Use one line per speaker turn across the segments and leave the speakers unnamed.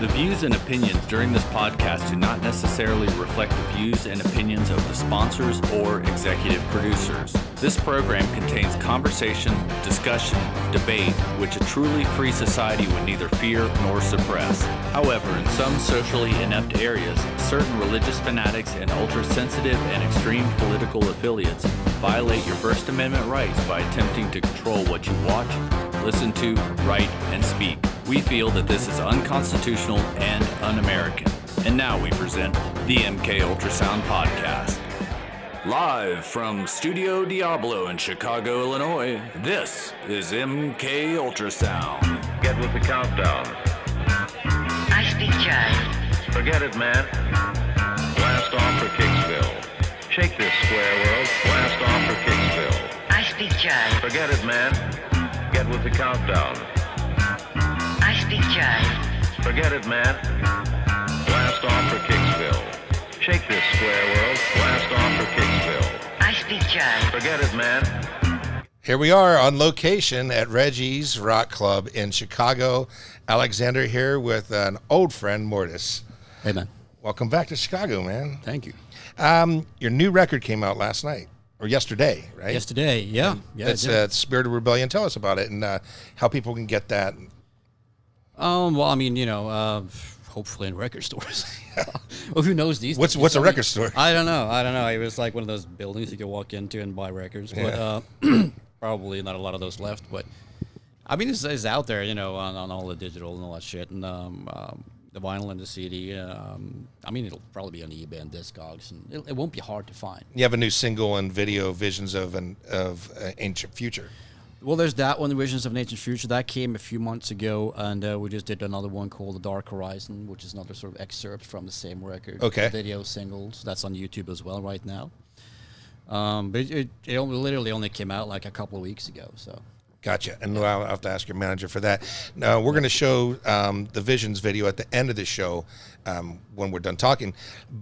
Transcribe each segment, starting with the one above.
The views and opinions during this podcast do not necessarily reflect the views and opinions of the sponsors or executive producers. This program contains conversation, discussion, debate, which a truly free society would neither fear nor suppress. However, in some socially inept areas, certain religious fanatics and ultra-sensitive and extreme political affiliates violate your First Amendment rights by attempting to control what you watch, listen to, write, and speak. We feel that this is unconstitutional and un-American. And now we present the MKULTRASOUND podcast. Live from Studio Diablo in Chicago, Illinois, this is MKULTRASOUND.
Get with the countdown.
I speak jive.
Forget it, man. Blast off for Kicksville. Shake this square world. Blast off for Kicksville.
I speak jive.
Forget it, man. Get with the countdown.
I speak jive.
Forget it, man. Blast off for Kicksville. Shake this square world. Blast off for Kicksville.
I speak jive.
Forget it, man.
Here we are on location at Reggie's Rock Club in Chicago. Alexander here with an old friend, Mortis.
Hey, man.
Welcome back to Chicago, man.
Thank you.
Your new record came out last night, or yesterday, right?
Yesterday, yeah.
It's Spirit of Rebellion. Tell us about it and how people can get that.
Well, I mean, hopefully in record stores. Well, who knows these days?
What's a record store?
I don't know. It was like one of those buildings you could walk into and buy records, but probably not a lot of those left. But I mean, it's out there, on all the digital and all that shit, and the vinyl and the CD. I mean, it'll probably be on eBay and Discogs, and it won't be hard to find.
You have a new single and video, Visions of Ancient Future.
Well, there's that one, Visions of an Ancient Future. That came a few months ago, and we just did another one called The Dark Horizon, which is another sort of excerpt from the same record.
Okay.
Video singles. That's on YouTube as well right now. But it literally only came out like a couple of weeks ago, so.
Gotcha. And I'll have to ask your manager for that. Now, we're going to show the Visions video at the end of the show when we're done talking.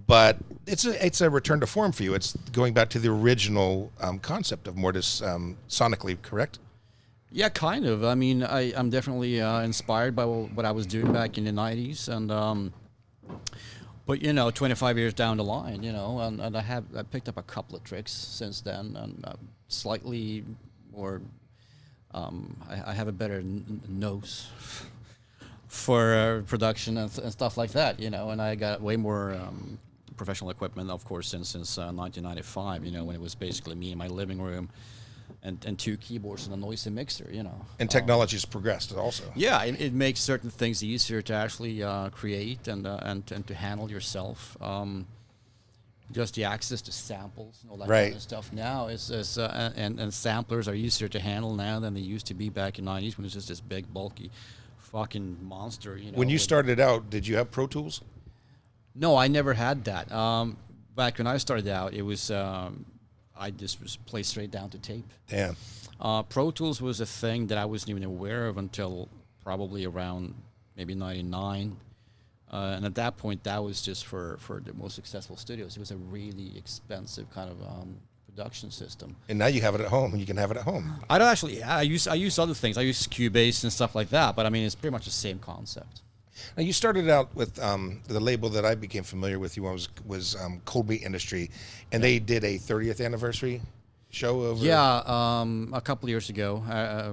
But it's a return to form for you. It's going back to the original concept of Mortis sonically, correct?
Yeah, kind of. I mean, I'm definitely inspired by what I was doing back in the 90s. And, but, 25 years down the line, and I picked up a couple of tricks since then and slightly more... I have a better nose for production and stuff like that, and I got way more professional equipment, of course, since 1995, when it was basically me in my living room and two keyboards and a noisy mixer,
And technology has progressed also.
Yeah, it makes certain things easier to actually create and to handle yourself. Just the access to samples and all that kind of stuff now and samplers are easier to handle now than they used to be back in the 90s when it was just this big, bulky fucking monster.
When you started out, did you have Pro Tools?
No, I never had that. Back when I started out, it was I just was played straight down to tape.
Damn.
Pro Tools was a thing that I wasn't even aware of until probably around maybe 99. And at that point, that was just for the most successful studios. It was a really expensive kind of production system.
And now you have it at home. You can have it at home.
I don't actually. Yeah, I use other things. I use Cubase and stuff like that. But I mean, it's pretty much the same concept.
Now you started out with the label that I became familiar with. You was Cold Beat Industry, and they did a 30th anniversary show over.
Yeah, a couple of years ago.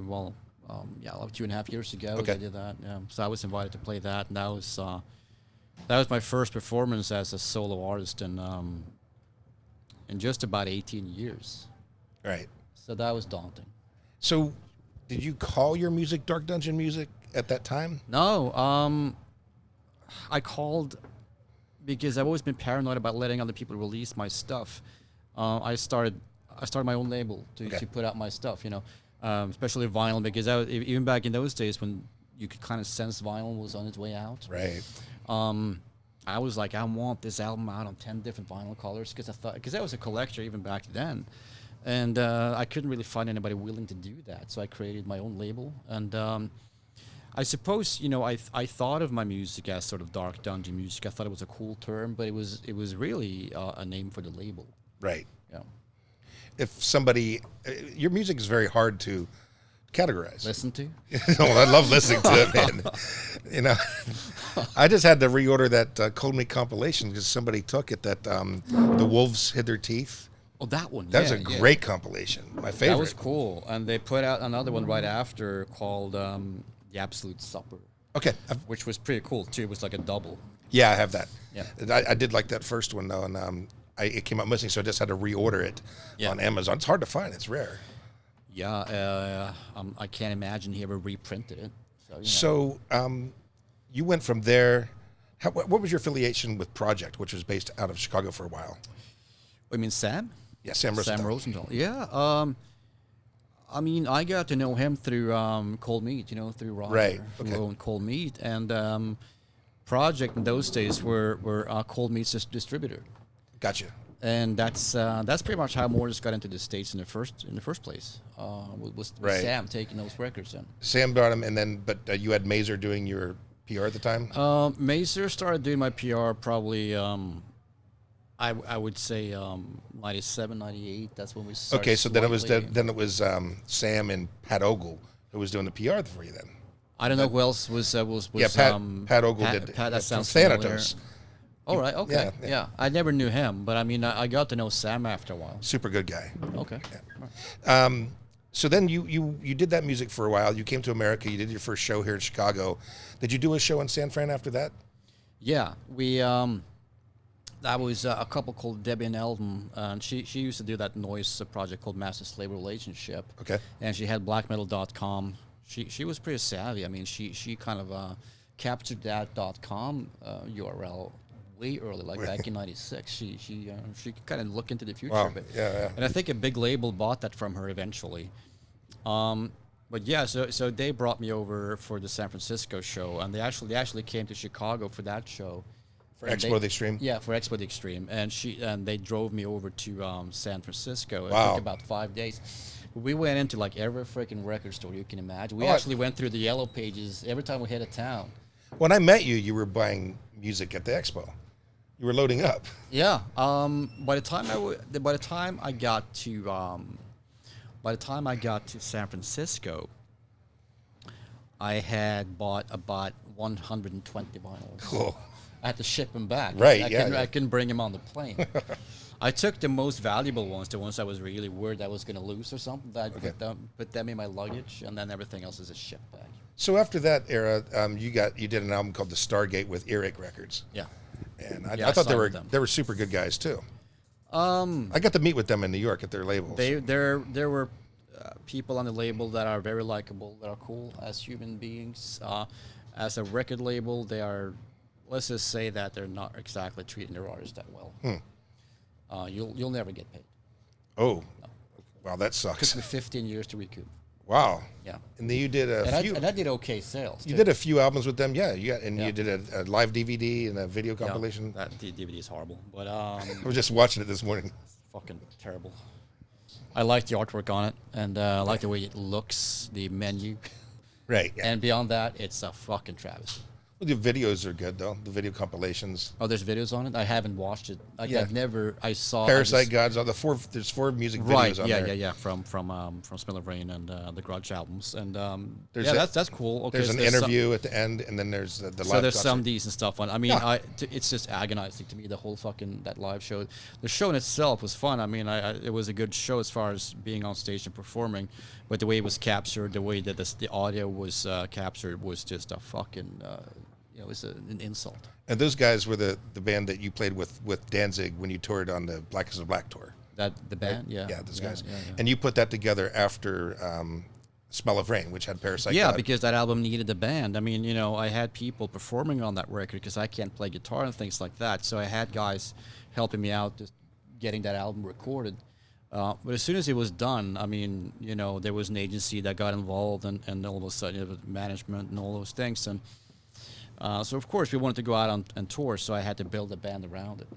Like 2.5 years ago.
Okay.
I did that. Yeah. So I was invited to play that, and that was my first performance as a solo artist in just about 18 years.
Right.
So that was daunting.
So did you call your music Dark Dungeon music at that time?
No. I called because I've always been paranoid about letting other people release my stuff. I started my own label to put out my stuff, especially vinyl, because even back in those days when you could kind of sense vinyl was on its way out.
Right.
I was like, I want this album out on 10 different vinyl colors because I was a collector even back then, and I couldn't really find anybody willing to do that. So I created my own label, and I suppose I thought of my music as sort of dark dungeon music. I thought it was a cool term, but it was really a name for the label.
Right.
Yeah.
If somebody, your music is very hard to categorize.
Listen to.
Well, I love listening to it, man. You know, I just had to reorder that Cold Meat compilation because somebody took it. That the wolves hid their teeth.
Oh, that one.
That was a great compilation. My favorite.
That was cool. And they put out another one right after called The Absolute Supper.
Okay.
Which was pretty cool too. It was like a double.
Yeah, I have that.
Yeah.
I did like that first one though, and it came out missing, so I just had to reorder it on Amazon. It's hard to find. It's rare.
Yeah, I can't imagine he ever reprinted it.
So you went from there. What was your affiliation with Project, which was based out of Chicago for a while?
I mean, Sam?
Yeah, Sam Rosenthal.
Sam Rosenthal. Yeah. I mean, I got to know him through Cold Meat, through Roger,
right.
who owned Cold Meat. And Project in those days were Cold Meat's distributor.
Gotcha.
And that's pretty much how Mortis got into the States in the first place. Was Sam taking those records in.
Sam brought him, and then you had Mazer doing your PR at the time.
Mazer started doing my PR probably. I would say 97, 98. That's when we started.
Okay, so then it was Sam and Pat Ogle who was doing the PR for you then.
I don't know who else was.
Pat Ogle did.
Pat, that sounds
Thanatos.
Oh, right. Okay. Yeah. I never knew him, but I mean, I got to know Sam after a while.
Super good guy.
Okay.
Yeah. So then you did that music for a while. You came to America. You did your first show here in Chicago. Did you do a show in San Fran after that?
Yeah, we. That was a couple called Debbie and Eldon, and she used to do that noise project called Master Slave Relationship.
Okay.
And she had blackmetal.com. She was pretty savvy. I mean, she kind of captured that .com URL way early, like back in '96. She kind of looked into the future a bit.
Yeah.
And I think a big label bought that from her eventually. But yeah, so they brought me over for the San Francisco show, and they actually came to Chicago for that show.
For Expo the Extreme?
Yeah, for Expo the Extreme. And they drove me over to San Francisco. It
Wow.
took about 5 days. We went into like every freaking record store you can imagine. We actually went through the yellow pages every time we hit a town.
When I met you, you were buying music at the Expo. You were loading up.
Yeah. By the time I got to San Francisco, I had bought about 120 vinyls.
Cool.
I had to ship them back.
Right,
I couldn't bring them on the plane. I took the most valuable ones, the ones I was really worried I was going to lose or something. I put them in my luggage, and then everything else is a ship bag.
So after that era, you did an album called The Stargate with Earache Records.
Yeah.
And I thought they were super good guys too. I got to meet with them in New York at their labels.
There were people on the label that are very likable, that are cool as human beings. As a record label, they are. Let's just say that they're not exactly treating their artists that well. You'll never get paid.
Oh, no. Wow, that sucks.
Took me 15 years to recoup.
Wow.
Yeah.
And then you did few.
I did okay sales.
You did a few albums with them, yeah. You did a live DVD and a video compilation.
That DVD is horrible, but
I was just watching it this morning.
Fucking terrible. I like the artwork on it, and I like the way it looks, the menu.
Right. Yeah.
And beyond that, it's a fucking travesty.
Well, the videos are good though. The video compilations.
Oh, there's videos on it. I haven't watched it. I saw
Parasite Gods. There's 4 music videos on there.
Yeah. From Smell of Rain and the Grudge albums, and that's cool. Okay,
there's an interview at the end, and then there's the live.
So there's
concert.
some decent stuff on. I mean, it's just agonizing to me, the whole fucking that live show. The show in itself was fun. I mean, it was a good show as far as being on stage and performing, but the way it was captured, the way that the audio was captured was just a fucking. It was an insult.
And those guys were the band that you played with Danzig when you toured on the Black is the Black tour.
The band, right?
Yeah, those guys. Yeah. And you put that together after Smell of Rain, which had Parasite.
Yeah,
God.
because that album needed a band. I mean, I had people performing on that record because I can't play guitar and things like that. So I had guys helping me out just getting that album recorded. But as soon as it was done, I mean, there was an agency that got involved and all of a sudden it was management and all those things. And so, of course, we wanted to go out on tour, so I had to build a band around it.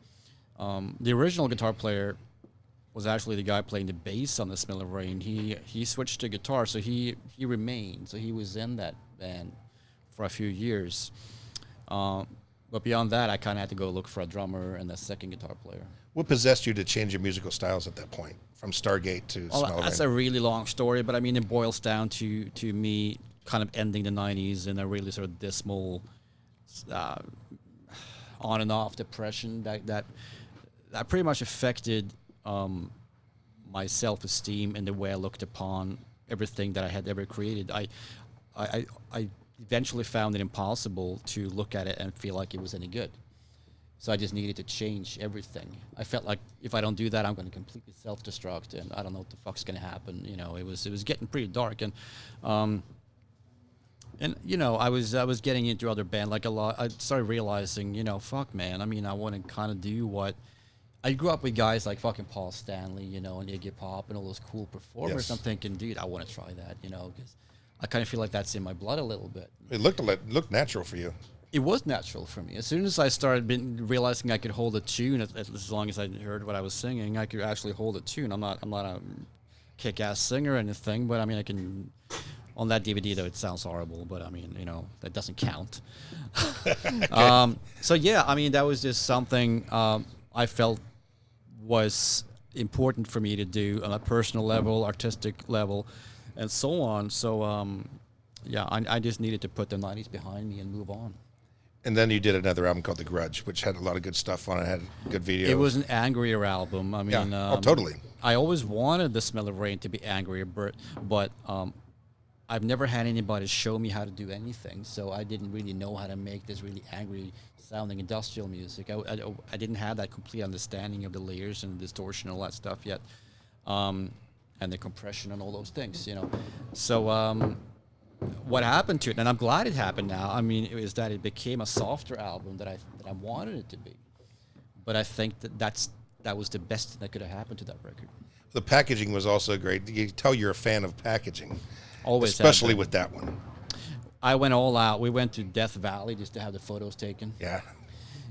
The original guitar player was actually the guy playing the bass on the Smell of Rain. He switched to guitar, so he remained. So he was in that band for a few years. But beyond that, I kind of had to go look for a drummer and a second guitar player.
What possessed you to change your musical styles at that point from Stargate to
Well,
Smell of
that's
Rain?
a really long story, but I mean, it boils down to me kind of ending the 90s in a really sort of dismal, on and off depression that pretty much affected my self-esteem and the way I looked upon everything that I had ever created. I eventually found it impossible to look at it and feel like it was any good. So I just needed to change everything. I felt like if I don't do that, I'm going to completely self-destruct, and I don't know what the fuck's going to happen. You know, it was getting pretty dark, and you know, I was getting into other band like a lot. I started realizing, you know, fuck, man. I mean, I want to kind of do what I grew up with guys like fucking Paul Stanley, you know, and Iggy Pop and all those cool performers.
Yes.
I'm thinking, dude, I want to try that, you know, because I kind of feel like that's in my blood a little bit.
It looked natural for you.
It was natural for me. As soon as I started realizing I could hold a tune, as long as I heard what I was singing, I could actually hold a tune. I'm not a kick-ass singer or anything, but I mean, I can. On that DVD, though, it sounds horrible, but I mean, you know, that doesn't count. So yeah, I mean, that was just something I felt was important for me to do on a personal level, artistic level, and so on. So yeah, I just needed to put the 90s behind me and move on.
And then you did another album called The Grudge, which had a lot of good stuff on it, had good videos.
It was an angrier album. I mean,
Yeah. Totally.
I always wanted The Smell of Rain to be angrier, but I've never had anybody show me how to do anything, so I didn't really know how to make this really angry sounding industrial music. I didn't have that complete understanding of the layers and distortion and all that stuff yet, and the compression and all those things, you know. So what happened to it, and I'm glad it happened now, I mean, it was that it became a softer album that I wanted it to be. But I think that was the best thing that could have happened to that record.
The packaging was also great. You can tell you're a fan of packaging.
Always,
especially with that one.
I went all out. We went to Death Valley just to have the photos taken.
Yeah.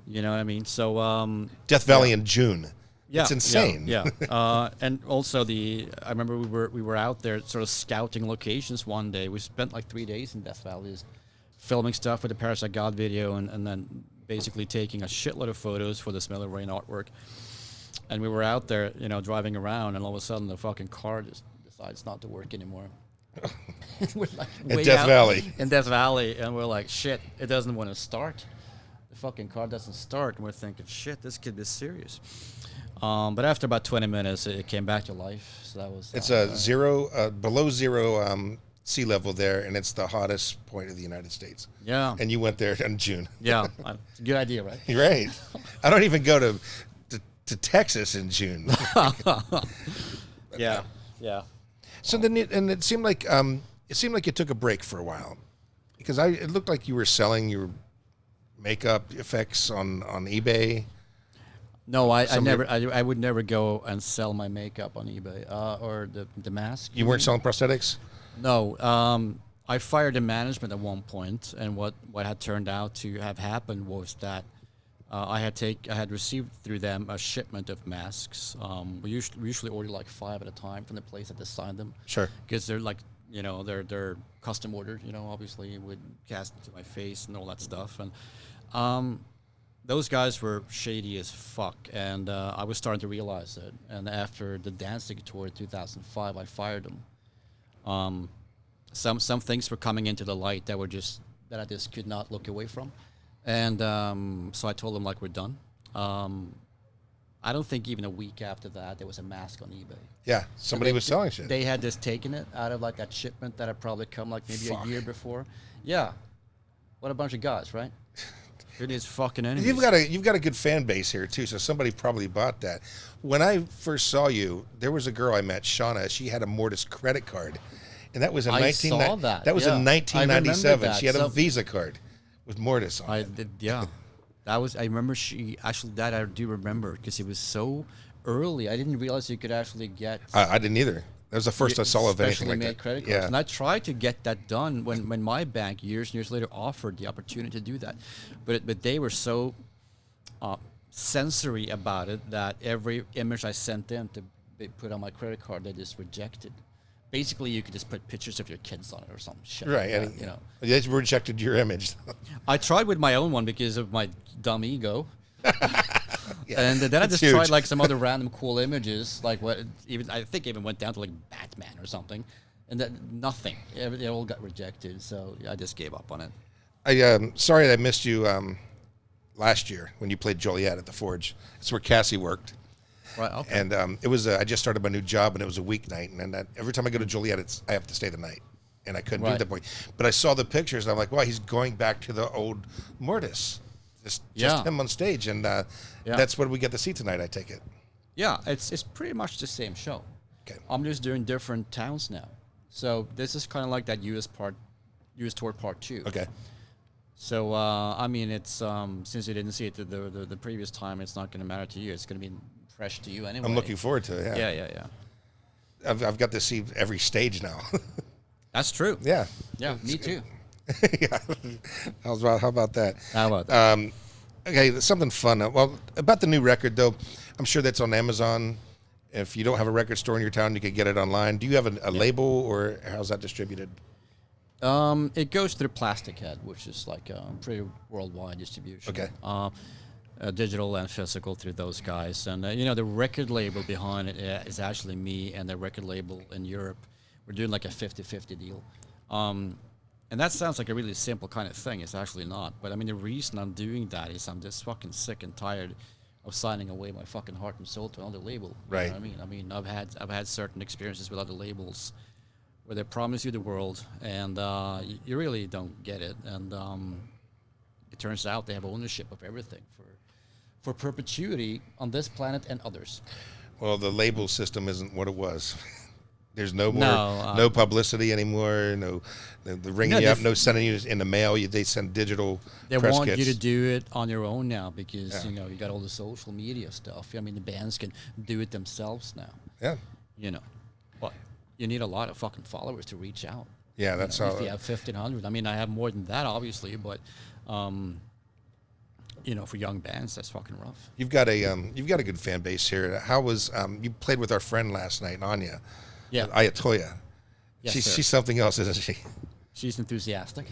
You know what I mean? So
Death Valley in June.
yeah,
It's insane.
Yeah. And also I remember we were out there sort of scouting locations one day. We spent like 3 days in Death Valley just filming stuff for the Parasite God video and then basically taking a shitload of photos for the Smell of Rain artwork. And we were out there, you know, driving around, and all of a sudden the fucking car just decides not to work anymore. We're like
In Death Valley.
In Death Valley, and we're like, shit, it doesn't want to start. The fucking car doesn't start, and we're thinking, shit, this could be serious. But after about 20 minutes, it came back to life. So that was.
It's below zero sea level there, and it's the hottest point of the United States.
Yeah.
And you went there in June.
Yeah. Good idea, right?
Right. I don't even go to Texas in June.
Yeah. Yeah.
So then, it seemed like you took a break for a while, because it looked like you were selling your makeup effects on eBay.
No, I would never go and sell my makeup on eBay or the mask.
You weren't selling prosthetics?
No. I fired the management at one point, and what had turned out to have happened was that I had received through them a shipment of masks. We usually order like 5 at a time from the place that designed them.
Sure.
Because they're like, you know, they're custom ordered, you know, obviously with cast to my face and all that stuff. And those guys were shady as fuck, and I was starting to realize it. And after the Danzig tour in 2005, I fired them. Some things were coming into the light that I just could not look away from. And so I told them, like, we're done. I don't think even a week after that, there was a mask on eBay.
Yeah, somebody was selling shit.
They had just taken it out of, like, that shipment that had probably come, like, maybe a year before. Yeah. What a bunch of guys, right? It is fucking enemies.
You've got a good fan base here, too, so somebody probably bought that. When I first saw you, there was a girl I met, Shauna. She had a Mortis credit card. And that was in
I saw that.
That was in 1997.
That.
She had a Visa card with Mortis on it.
Did, yeah. I remember that I do remember, because it was so early. I didn't realize you could actually get.
I didn't either. That was the first I saw of anything like that.
Credit cards.
Yeah.
And I tried to get that done when my bank years and years later offered the opportunity to do that, but they were so sensory about it that every image I sent them to be put on my credit card, they just rejected. Basically, you could just put pictures of your kids on it or some shit.
Right.
Like that, you know.
They rejected your image.
I tried with my own one because of my dumb ego. And then I
It's
just tried
huge.
like some other random cool images, like I think even went down to like Batman or something, and that nothing. It all got rejected, so I just gave up on it.
Sorry I missed you last year when you played Joliet at the Forge. It's where Cassie worked.
Right. Okay.
And it was I just started my new job, and it was a weeknight. And then every time I go to Joliet, I have to stay the night, and I couldn't do it
Right.
at that point. But I saw the pictures, and I'm like, wow, he's going back to the old Mortis. Just
Yeah.
him on stage, and that's what we get to see tonight. I take it.
Yeah, it's pretty much the same show.
Okay.
I'm just doing different towns now. So this is kind of like that US tour part 2.
Okay.
So I mean, it's since you didn't see it the previous time, it's not going to matter to you. It's going to be fresh to you anyway.
I'm looking forward to it.
Yeah.
I've got to see every stage now.
That's true.
Yeah.
Yeah, me too.
Yeah. How about that?
How about that?
Okay, something fun. Well, about the new record, though, I'm sure that's on Amazon. If you don't have a record store in your town, you can get it online. Do you have a label, or how's that distributed?
It goes through Plastic Head, which is like a pretty worldwide distribution.
Okay.
Digital and physical through those guys. And, the record label behind it is actually me and the record label in Europe. We're doing like a 50-50 deal. And that sounds like a really simple kind of thing. It's actually not. But, I mean, the reason I'm doing that is I'm just fucking sick and tired of signing away my fucking heart and soul to another label. You
Right.
know what I mean? I've had certain experiences with other labels where they promise you the world, and you really don't get it. And it turns out they have ownership of everything for perpetuity on this planet and others.
Well, the label system isn't what it was. There's no more,
No,
publicity anymore. No, the ringing you up. No sending you in the mail. They send digital
They
press
want
kits.
you to do it on your own now because you got all the social media stuff. I mean, the bands can do it themselves now.
Yeah.
But you need a lot of fucking followers to reach out.
Yeah, that's
If
how.
you have 1,500, I mean, I have more than that, obviously, but for young bands, that's fucking rough.
You've got a good fan base here. How was you played with our friend last night, Anya?
Yeah.
Ayatoya.
Yes,
she's
sir.
something else, isn't she?
She's enthusiastic.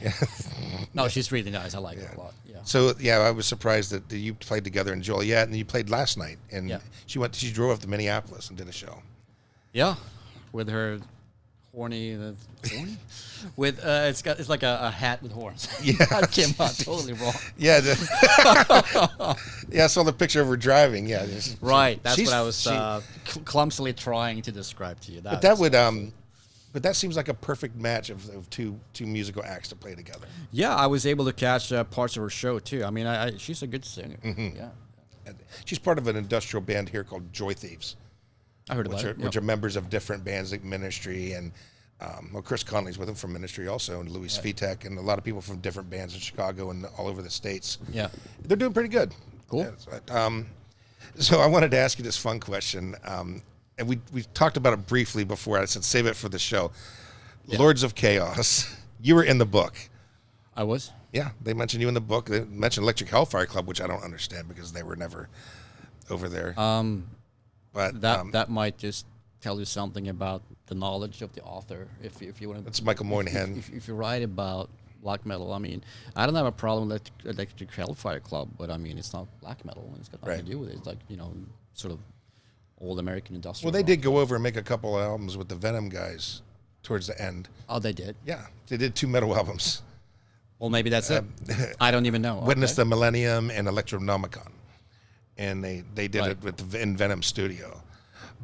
No, she's really nice. I like her a lot. Yeah.
So I was surprised that you played together in Joliet, and you played last night, and
Yeah.
she drove up to Minneapolis and did a show.
Yeah, with her horny with it's like a hat with horns.
Yeah.
I came out totally wrong.
Yeah, I saw the picture of her driving. Yeah,
Right, that's what I was
she-
clumsily trying to describe to you.
But that would but that seems like a perfect match of two musical acts to play together.
Yeah, I was able to catch parts of her show too. I mean, she's a good singer.
Mm-hmm.
Yeah,
And she's part of an industrial band here called Joy Thieves,
I heard about it.
which are members of different bands like Ministry, and Chris Conley's with them from Ministry also, and Louis Svitek, and a lot of people from different bands in Chicago and all over the States.
Yeah.
They're doing pretty good.
Cool.
Yeah, so I wanted to ask you this fun question, and we talked about it briefly before. I said save it for the show.
Yeah.
Lords of Chaos. You were in the book.
I was.
Yeah, they mentioned you in the book. They mentioned Electric Hellfire Club, which I don't understand because they were never over there. But
That might just tell you something about the knowledge of the author. If you want to,
that's Michael Moynihan.
If you write about black metal, I mean, I don't have a problem with Electric Hellfire Club, but I mean, it's not black metal. It's got nothing
Right.
to do with it. It's like sort of old American industrial.
Well, they
rock.
did go over and make a couple of albums with the Venom guys towards the end.
Oh, they did.
Yeah, they did 2 metal albums.
Well, maybe that's it. I don't even know.
Witness
Okay.
the Millennium and Electronomicon. And they did
Right.
it with in Venom Studio.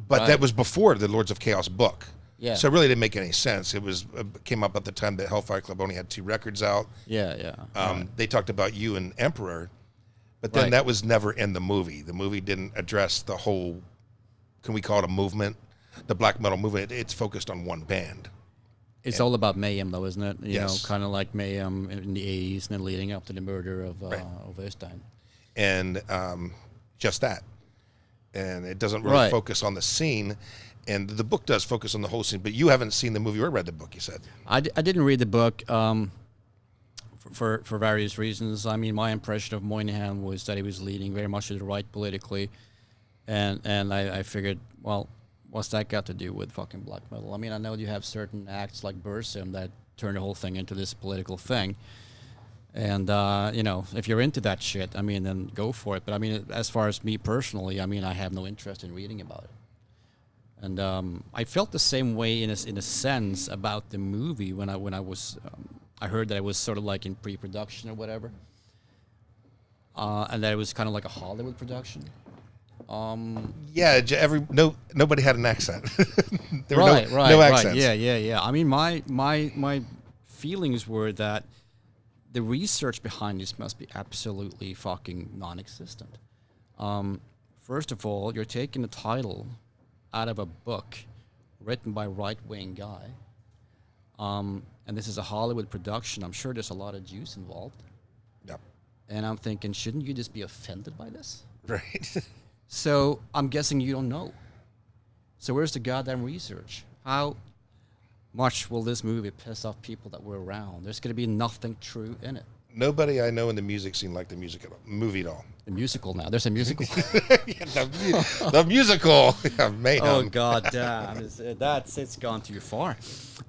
But
Right.
that was before the Lords of Chaos book.
Yeah.
So it really didn't make any sense. It was came up at the time that Hellfire Club only had 2 records out.
Yeah.
They talked about you and Emperor, but then
Right.
that was never in the movie. The movie didn't address the whole, can we call it a movement? The black metal movement. It's focused on one band.
It's all about mayhem, though, isn't it? You
Yes.
know, kind of like mayhem in the 80s and then leading up to the murder of Øystein.
And just that. And it doesn't really
Right.
focus on the scene. And the book does focus on the whole scene, but you haven't seen the movie or read the book, you said.
I didn't read the book for various reasons. I mean, my impression of Moynihan was that he was leaning very much to the right politically. And I figured, well, what's that got to do with fucking black metal? I mean, I know you have certain acts like Burzum that turn the whole thing into this political thing. And if you're into that shit, I mean, then go for it. But I mean, as far as me personally, I mean, I have no interest in reading about it. And I felt the same way in a sense about the movie when I was I heard that it was sort of like in pre-production or whatever, and that it was kind of like a Hollywood production.
Nobody had an accent. There were
no
accents.
Yeah. I mean, my feelings were that the research behind this must be absolutely fucking non-existent. First of all, you're taking the title out of a book written by a right-wing guy, and this is a Hollywood production. I'm sure there's a lot of juice involved.
Yep.
And I'm thinking, shouldn't you just be offended by this?
Right.
So I'm guessing you don't know. So where's the goddamn research? How much will this movie piss off people that were around? There's going to be nothing true in it.
Nobody I know in the music scene liked the movie at all.
The musical now. There's a musical.
the musical. Yeah, mayhem.
Oh god damn! It's gone too far.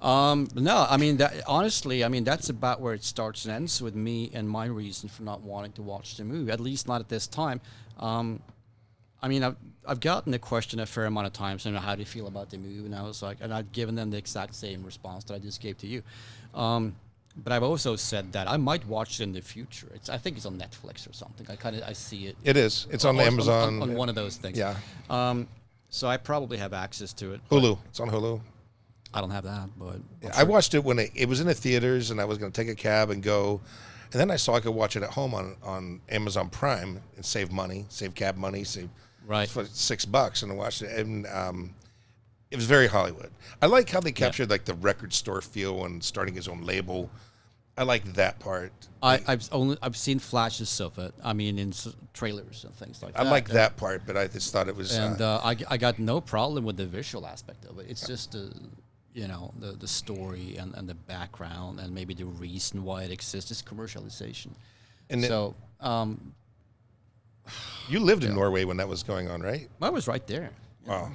No, I mean honestly, I mean that's about where it starts and ends with me and my reason for not wanting to watch the movie. At least not at this time. I mean, I've gotten the question a fair amount of times. You know, how do you feel about the movie? And I was like, and I've given them the exact same response that I just gave to you. But I've also said that I might watch it in the future. I think it's on Netflix or something. I see it.
It is. It's on Amazon.
On one of those things.
Yeah.
So I probably have access to it.
Hulu. It's on Hulu.
I don't have that, but
yeah, I watched it when it was in the theaters, and I was going to take a cab and go. And then I saw I could watch it at home on Amazon Prime and save money, save cab money, save for $6, and I watched it. And it was very Hollywood. I like how they captured like the record store feel and starting his own label. I like that part.
I've seen flashes of it. I mean, in trailers and things like that.
I like that part, but I just thought it was.
And I got no problem with the visual aspect of it. It's just the story and the background and maybe the reason why it exists is commercialization. And so,
you lived in Norway when that was going on, right?
I was right there.
Wow.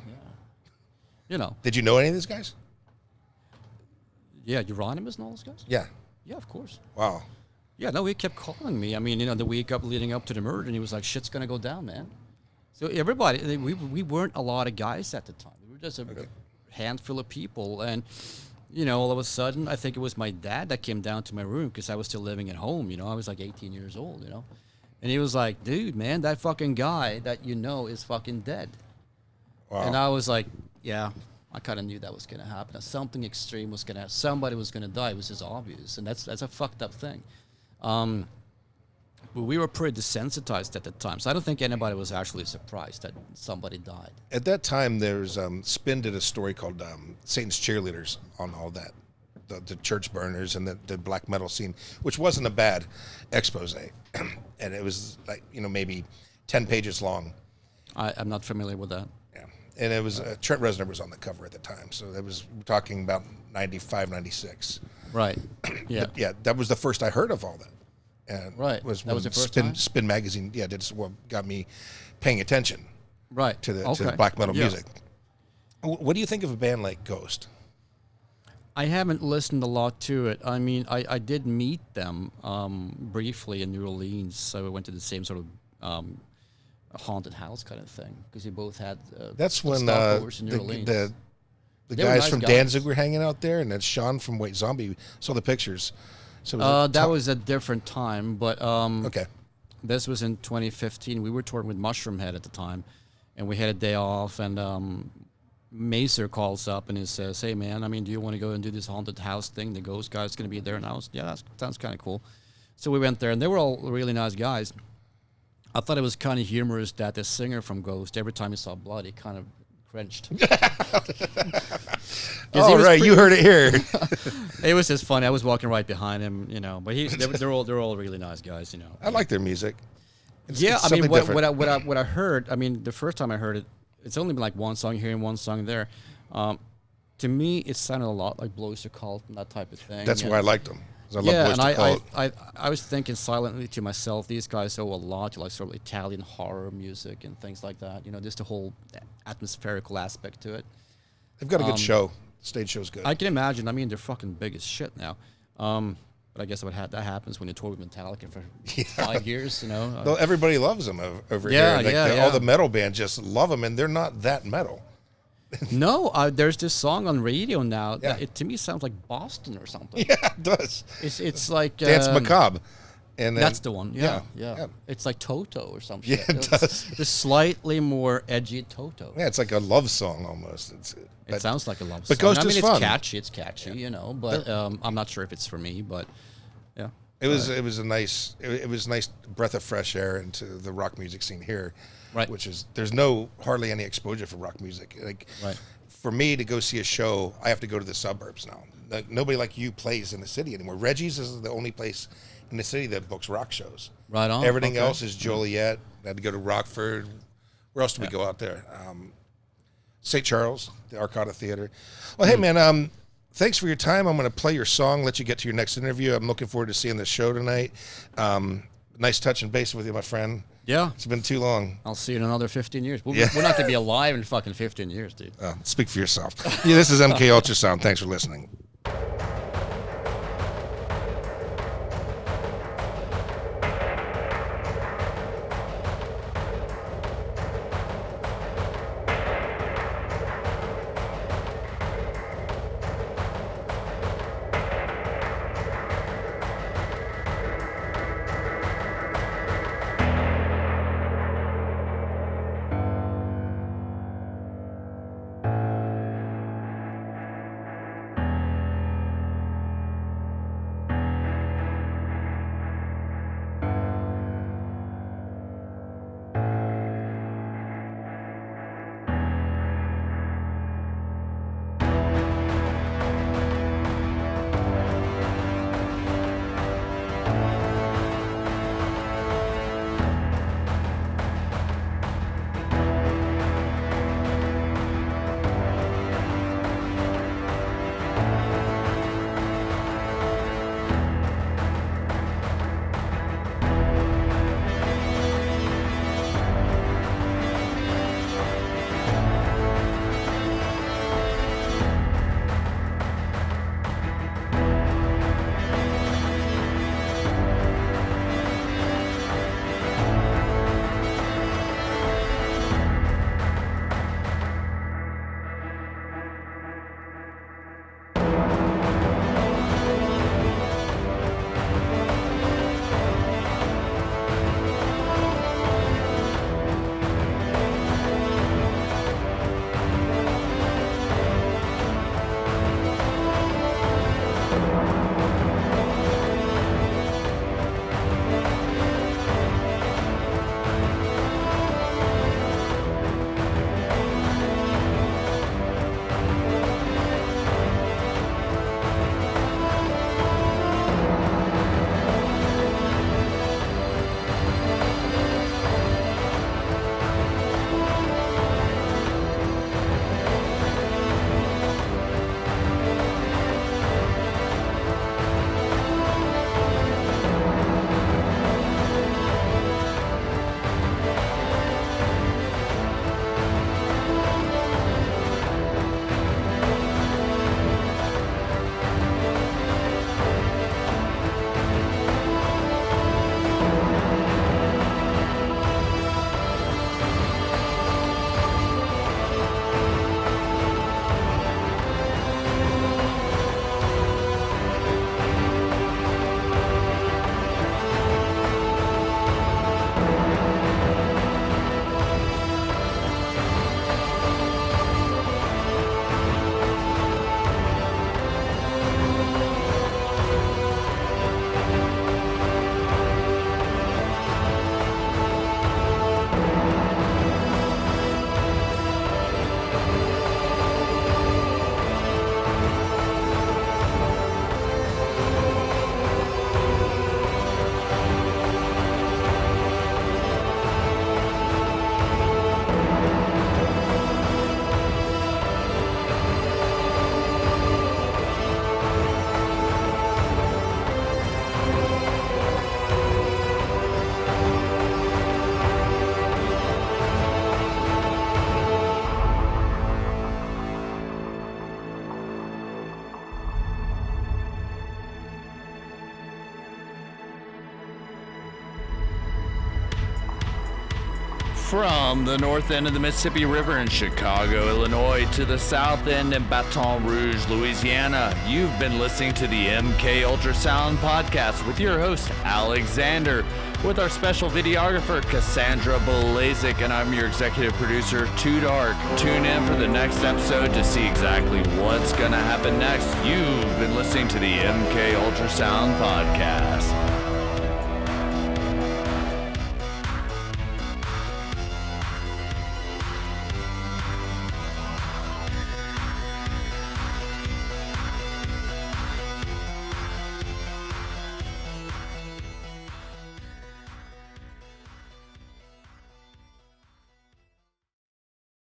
You know.
Did you know any of these guys?
Yeah, Euronymous and all those guys.
Yeah.
Yeah, of course.
Wow.
Yeah, no, he kept calling me. I mean, the week leading up to the murder, and he was like, "Shit's gonna go down, man." So everybody, we weren't a lot of guys at the time. We were just a handful of people, and all of a sudden, I think it was my dad that came down to my room because I was still living at home. I was like 18 years old. And he was like, "Dude, man, that fucking guy that is fucking dead." Wow. And I was like, "Yeah." I kind of knew that was going to happen. Something extreme was going to happen. Somebody was going to die. It was just obvious. And that's a fucked up thing. But we were pretty desensitized at the time. So I don't think anybody was actually surprised that somebody died.
At that time, there's Spin did a story called Satan's Cheerleaders on all that. The church burners and the black metal scene, which wasn't a bad expose. And it was like, maybe 10 pages long.
I'm not familiar with that.
And it was Trent Reznor was on the cover at the time, so we're talking about 95, 96.
Right. Yeah.
But that was the first I heard of all that. And
that was the first time?
Spin magazine, got me paying attention.
Right.
To the black metal music. What do you think of a band like Ghost?
I haven't listened a lot to it. I mean, I did meet them briefly in New Orleans, so we went to the same sort of. A haunted house kind of thing because we both had.
That's when the guys
nice
from
guys.
Danzig were hanging out there, and then Sean from White Zombie saw the pictures. So
that was a different time, but
okay.
This was in 2015. We were touring with Mushroom Head at the time, and we had a day off. And Macer calls up and he says, "Hey man, I mean, do you want to go and do this haunted house thing? The ghost guy's going to be there." And I was, that sounds kind of cool. So we went there, and they were all really nice guys. I thought it was kind of humorous that the singer from Ghost, every time he saw blood, he kind of cringed.
Oh, right, you heard it here.
It was just funny. I was walking right behind him, But they're all really nice guys,
I like their music. It's
I mean, what I heard. I mean, the first time I heard it, it's only been like one song here and one song there. To me, it sounded a lot like Blues to Cult and that type of thing.
That's why I liked them.
I was thinking silently to myself, these guys owe a lot to like sort of Italian horror music and things like that. Just the whole atmospherical aspect to it.
They've got a good show. The stage show's good.
I can imagine. I mean, they're fucking big as shit now. But I guess that happens when you tour with Metallica for 5 years, you know.
Though everybody loves them over
Yeah,
here.
yeah,
All
yeah.
the metal bands just love them, and they're not that metal.
No, there's this song on radio now that
Yeah.
to me sounds like Boston or something.
Yeah, it does.
It's like
Dance Macabre. And then,
that's the one. Yeah. It's like Toto or something.
Yeah, it does.
It's slightly more edgy Toto.
Yeah, it's like a love song almost.
It sounds like a love song.
But Ghost
I mean,
is fun.
It's catchy, you know. But I'm not sure if it's for me. But yeah,
It was a nice breath of fresh air into the rock music scene here,
Right.
Which is there's hardly any exposure for rock music. Like
Right.
for me to go see a show, I have to go to the suburbs now. Like, nobody like you plays in the city anymore. Reggie's is the only place in the city that books rock shows.
Right on.
Everything
Okay.
else is Joliet. I had to go to Rockford. Where else do we go out there? St. Charles, the Arcada Theater. Well, hey man, thanks for your time. I'm going to play your song, let you get to your next interview. I'm looking forward to seeing the show tonight. Nice touching base with you, my friend.
Yeah.
It's been too long.
I'll see you in another 15 years. We're
Yeah.
not going to be alive in fucking 15 years, dude.
Speak for yourself. Yeah, this is MKULTRASOUND. Thanks for listening.
From the north end of the Mississippi River in Chicago, Illinois, to the south end in Baton Rouge, Louisiana, you've been listening to the MK Ultrasound podcast with your host, Alexander, with our special videographer, Cassandra Belazik, and I'm your executive producer, Too Dark. Tune in for the next episode to see exactly what's going to happen next. You've been listening to the MK Ultrasound podcast.